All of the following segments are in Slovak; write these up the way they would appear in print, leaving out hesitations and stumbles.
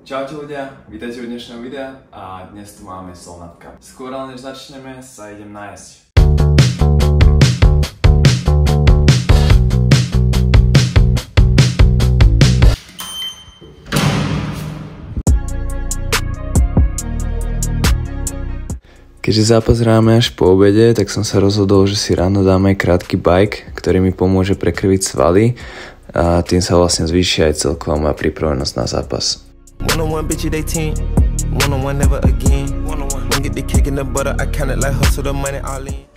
Čaute ľudia, vítajte u dnešného videa a dnes tu máme Solnat Cup. Skôr ale než začneme, sa idem nájsť. Keďže zápas hráme až po obede, tak som sa rozhodol, že si ráno dáme krátky bike, ktorý mi pomôže prekrviť svaly a tým sa vlastne zvýši aj celková moja pripravenosť na zápas. One-on-one bitch at 18, one-on-one never again. One-on-one, when get the kick in the butter, I count it like hustle the money all in.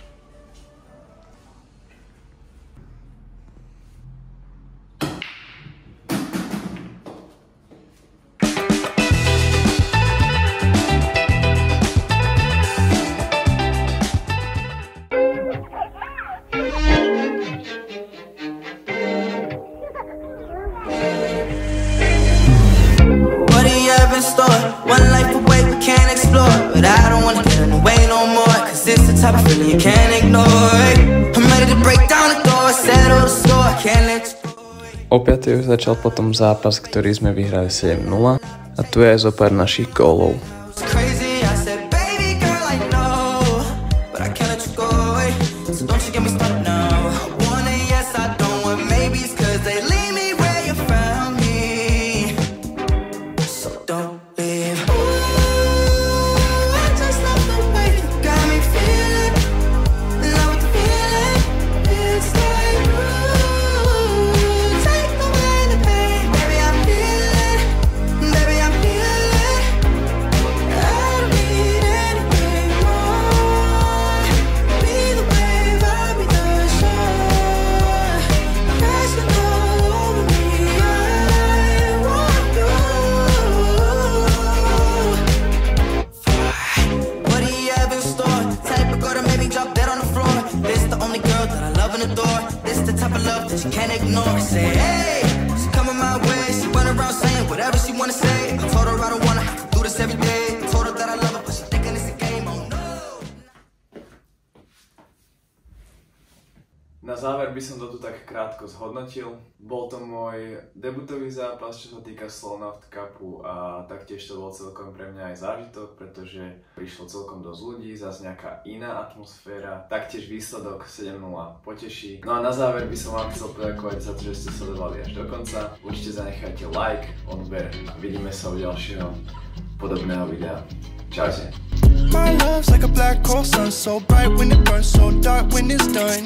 One life away we can't explore, but I don't wanna get in the way no more, cause it's the type of feeling you can't ignore. I'm ready to break down the door, settle the score, can't let you go. O 5. už začal potom zápas, ktorý sme vyhrali 7-0 a tu je aj zo pár našich gólov. She can't ignore, say hey, she coming my way, she run around saying whatever she wanna say. I told her I don't wanna have to do this every day. I told her that I love her, but she thinking it's a game, oh no. Na záver by som to tu tak krátko zhodnotil. Bol to môj debutový zápas, čo sa týka Solnat Cupu a taktiež to bol celkom pre mňa aj zážitok, pretože prišlo celkom dosť ľudí, zase nejaká iná atmosféra, taktiež výsledok 7-0 poteší. No a na záver by som vám chcel poďakovať za to, že ste sledovali až do konca. Určite zanechajte like, odber a vidíme sa u ďalšieho podobného videa. Čaute. My love's like a black hole sun, so bright when it burns, so dark when it's done.